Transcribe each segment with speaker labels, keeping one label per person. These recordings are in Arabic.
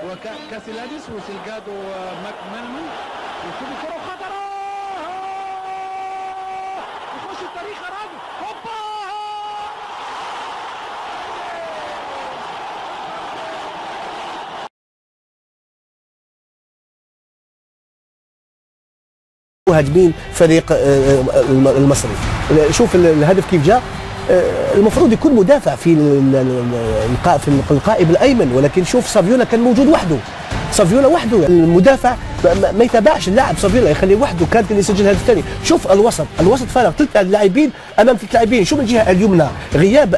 Speaker 1: وكاسيلاديس وسيلجادو ماكمانمان يكون كرة خطرة يخش التاريخ يا راجل. هوبا
Speaker 2: مهاجمين فريق المصري. شوف الهدف كيف جاء. المفروض يكون مدافع في القائم الايمن، ولكن شوف سافيولا كان موجود وحده. سافيولا وحده، المدافع ما يتابعش اللاعب. سافيولا يخليه وحده، كان يسجل الهدف الثاني. شوف الوسط فارغ، ثلاث لاعبين امام ثلاث لاعبين. شوف الجهه اليمنى غياب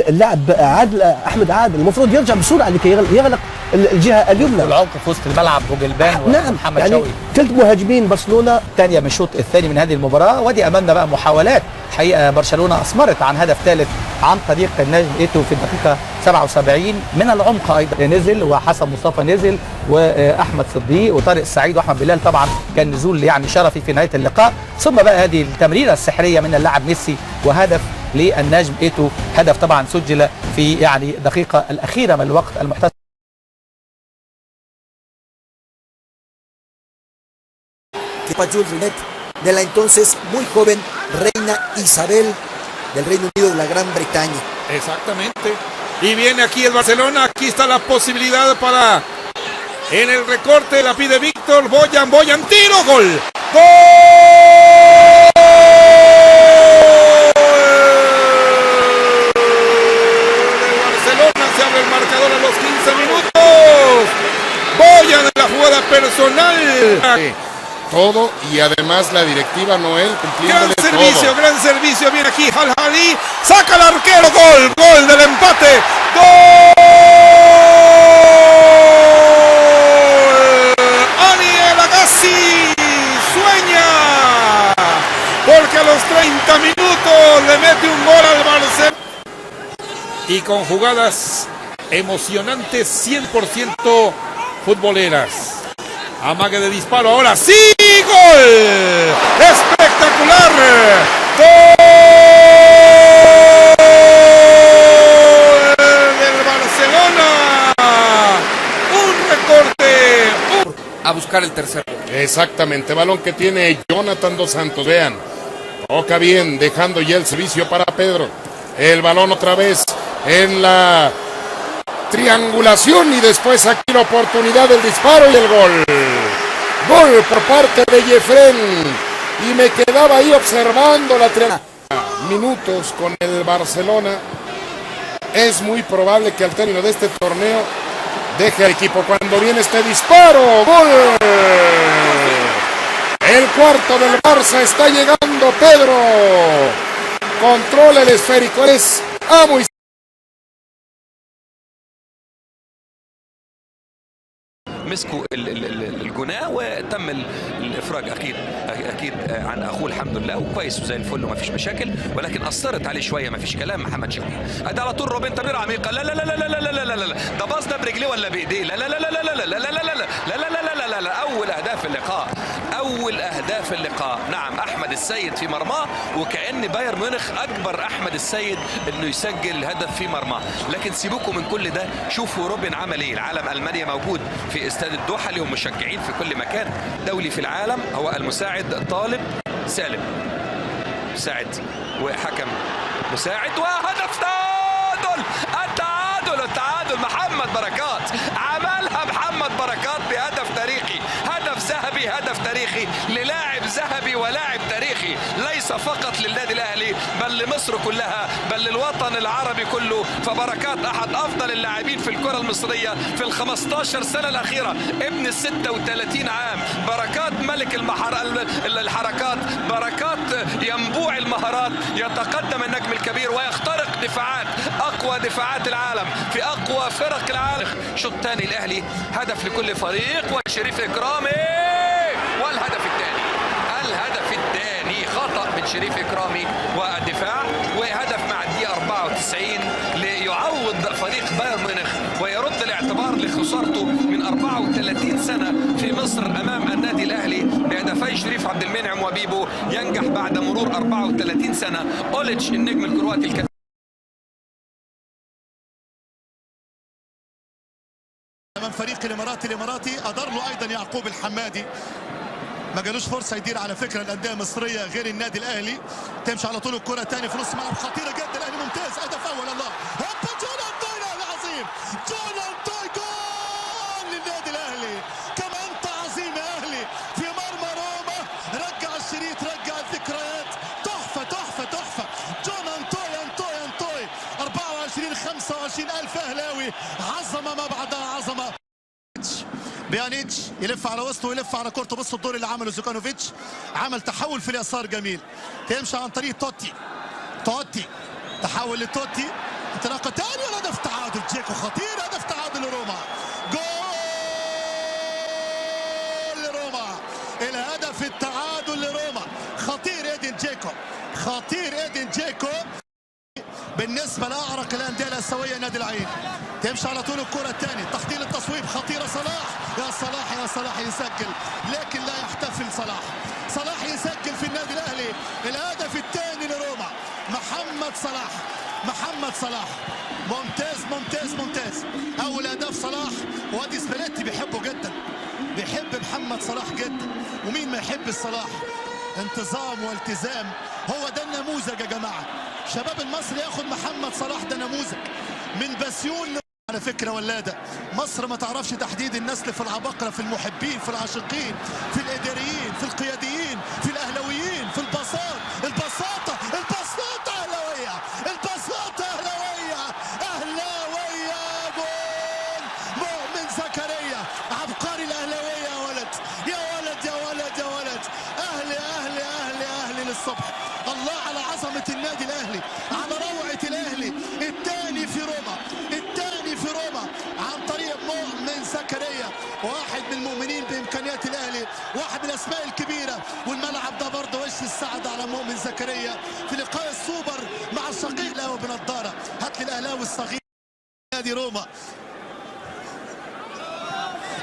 Speaker 2: اللاعب عادل احمد عادل، المفروض يرجع بسرعه لكي يغلق الجهه اليمنى.
Speaker 3: العمق في وسط الملعب بوجلبان ومحمد
Speaker 2: يعني
Speaker 3: شوقي.
Speaker 2: ثلاث مهاجمين برشلونه
Speaker 3: الثانيه من الشوط الثاني من هذه المباراه، ودي امامنا بقى محاولات. حقيقه برشلونه اثمرت عن هدف ثالث عن طريق النجم ايتو في الدقيقه 77 من العمق. ايضا نزل وحسن مصطفى نزل واحمد صديق وطارق السعيد واحمد بلال. طبعا كان نزول يعني شرفي في نهايه اللقاء. ثم بقى هذه التمريره السحريه من اللاعب ميسي وهدف للنجم ايتو. هدف طبعا سجل في يعني الدقيقه الاخيره من الوقت المحتسب.
Speaker 4: Jules Rimet, de la entonces muy joven reina Isabel del Reino Unido de la Gran Bretaña.
Speaker 5: Exactamente. Y viene aquí el Barcelona. Aquí está la posibilidad para en el recorte. La pide Víctor. Boyan, tiro, gol. ¡Gol! El Barcelona se abre el marcador a los 15 minutos. Boyan en la jugada personal.
Speaker 6: Todo y además la directiva Noel cumpliéndole todo.
Speaker 5: Gran servicio, viene aquí Al-Hali, saca el arquero, gol del empate, gol. Aniel Agassi sueña, porque a los 30 minutos le mete un gol al Barcelona. Y con jugadas emocionantes 100% futboleras. Amague de disparo, ahora sí, gol, espectacular, gol del Barcelona, un recorte,
Speaker 7: a buscar el tercero.
Speaker 6: Exactamente, balón que tiene Jonathan Dos Santos, vean, toca bien, dejando ya el servicio para Pedro, el balón otra vez en la triangulación y después aquí la oportunidad del disparo y el gol. Gol por parte de Jeffren. Y me quedaba ahí observando la minutos con el Barcelona. Es muy probable que al término de este torneo deje al equipo. Cuando viene este disparo, gol. El cuarto del Barça está llegando. Pedro controla el esférico. Es amo y
Speaker 8: مسكوا الجناة وتم الافراج اكيد عن اخوه الحمد لله، وكويس وزي الفل وما فيش مشاكل، ولكن اثرت عليه شويه ما فيش كلام. محمد شوقي ادى على طول روبن تمريره عميقه، لا لا لا لا لا لا لا لا لا ده باص ده برجليه ولا بايديه، لا لا لا لا لا لا لا لا لا لا لا لا لا اول اهداف اللقاء نعم احمد السيد في مرماه، وكأن بايرن ميونخ اجبر احمد السيد انه يسجل هدف في مرماه. لكن سيبوكم من كل ده، شوفوا روبن عمل ايه. العالم المانيا موجود في استاد الدوحه، لهم مشجعين في كل مكان دولي في العالم. هو المساعد طالب سالم مساعد وحكم مساعد، وهدف التعادل محمد بركات عملها. محمد بركات بهدف تاريخي، هدف ذهبي، هدف تاريخي للاعب ذهبي ولاعب تاريخي، ليس فقط للنادي الاهلي بل لمصر كلها بل للوطن العربي كله. فبركات احد افضل اللاعبين في الكره المصريه في ال 15 سنه الاخيره، ابن ال 36 عام. بركات ملك الحركات، بركات ينبوع المهارات، يتقدم النجم الكبير ويخترق دفاعات اقوى دفاعات العالم في اقوى فرق العالم. شوط ثاني الاهلي، هدف لكل فريق، وشريف اكرامي والهدف الثاني خطأ من شريف اكرامي والدفاع، وهدف مع الدقيقه 94 ليعوض فريق بايرن ميونخ ويرد الاعتبار لخسارته من 34 سنه في مصر امام النادي الاهلي بهدفي شريف عبد المنعم وبيبو. ينجح بعد مرور 34 سنه اوليتش النجم الكرواتي الكبير
Speaker 9: الفريق الاماراتي ادار له ايضا يعقوب الحمادي، ما جالوش فرصه يدير على فكره الانديه المصريه غير النادي الاهلي. تمشي على طول الكره ثاني في نص ملعب خطيره جدا، الاهلي ممتاز، هدف اول. الله هوبا جون انتوي الاهلي عظيم، جون انتوي جول للنادي الاهلي. كما انت عظيم يا اهلي في مرمى روما، رجع الشريط، رجع الذكريات، تحفه تحفه تحفه. جون انتوي 24 25 الف اهلاوي، عظمه ما بعدها عظمه. بيانيتش يلف على وسطه ويلف على كورته. بصوا الدور اللي عمله زوكانوفيتش، عمل تحول في اليسار جميل، تمشي عن طريق توتي تحول لتوتي، انطلاقه ثانيه، هدف تعادل جيكو خطير، هدف تعادل لروما، جول لروما، الهدف التعادل لروما، خطير ايدين جيكو بالنسبه لاعرق الانديه الاسيويه نادي العين. تمشي على طول الكره الثاني، تحضير التصويب خطيره، صلاح يا صلاح يسجل، لكن لا يحتفل صلاح يسجل في النادي الاهلي الهدف الثاني لروما. محمد صلاح ممتاز. اول هدف صلاح، وادي سباليتي بيحبه جدا، بيحب محمد صلاح جدا، ومين ما يحب الصلاح؟ انتظام والتزام، هو ده النموذج يا جماعه. شباب المصري ياخد محمد صلاح، ده نموذج من بسيون على فكره ولاده. مصر ما تعرفش تحديد النسل في العباقره، في المحبين، في العاشقين، في الاداريين، في القياديين، في الاهلاويين، في البساطه اهلاويه. جول مؤمن زكريا، عبقري الاهلاويه يا ولد. اهلي للصبح. الله على عظمه النادي الاهلي، على روعه الاهلي. الثاني في روما عن طريق مؤمن زكريا، واحد من المؤمنين بامكانيات الاهلي، واحد من الاسماء الكبيره، والملعب ده برضه وش السعد على مؤمن زكريا في لقاء السوبر مع الشقيق الاهلاوي بنضاره. هات لي الاهلاوي الصغير نادي روما.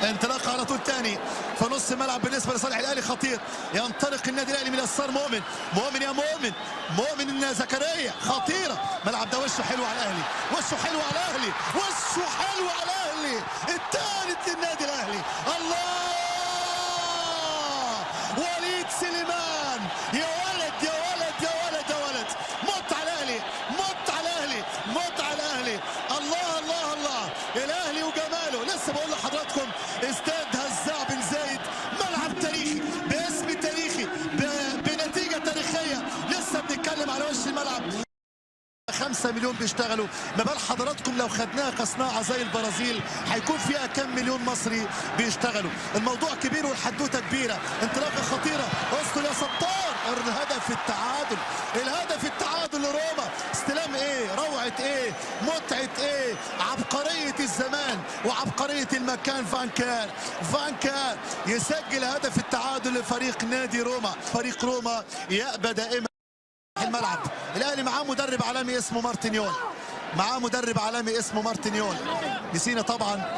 Speaker 9: انطلاق على طول ثاني في نص الملعب بالنسبه لصالح الاهلي، خطير، ينطلق النادي الاهلي من يسار مؤمن زكريا، خطيره. الملعب ده وشه حلو على الاهلي، الثالث للنادي الاهلي. الله، وليد سليمان، يا ولد مت على الاهلي. الله الاهلي وجماله. لسه بقول لحضراتكم استاد هزاع بن زايد، ملعب تاريخي باسم تاريخي بنتيجه تاريخيه. لسه بنتكلم على وش الملعب 5 مليون بيشتغلوا، ما بال حضراتكم لو خدناها كصناعه زي البرازيل هيكون فيها كم مليون مصري بيشتغلوا. الموضوع كبير والحدوته كبيره. انطلاقه خطيره، اسطول يا ستار، الهدف التعادل لروما. استلام ايه، روعه ايه، متعه ايه، عبقريه الزمان وعبقريه المكان. فان كان يسجل هدف التعادل لفريق نادي روما. فريق روما يأبى دائما الملعب. الاهلي معاه مدرب عالمي اسمه مارتينيول، نسينا طبعا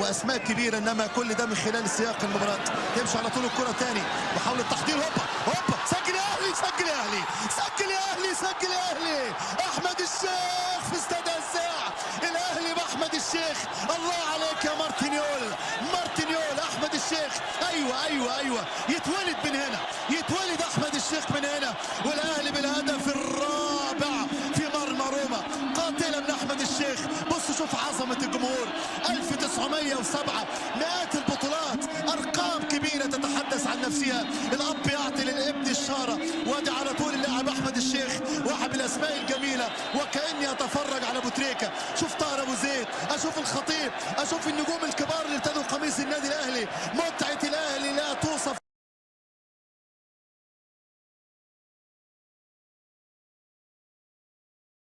Speaker 9: اسماء كبيره، انما كل ده من خلال سياق المباراه. تمشي على طول الكره ثاني، محاوله التحضير، هوبا سجل يا اهلي. احمد الشيخ في استاد الزاع، الاهلي باحمد الشيخ. الله عليك يا مارتينيول احمد الشيخ. ايوه يتولد من هنا، احمد الشيخ من هنا، والاهلي بالهدف الرابع في مرمى روما، قاتله من احمد الشيخ. بصوا شوف عظمه الجمهور، 1907 مئات البطولات، ارقام كبيره تتحدث عن نفسها. الاب يعطي للابن الشاره، وادي على طول اللاعب احمد الشيخ، واحد من الاسماء الجميله، وكاني اتفرج على ابو تريكه. شوف طاهر ابو زيد، اشوف الخطيب، اشوف النجوم الكبار اللي ارتدوا قميص النادي الاهلي. متعه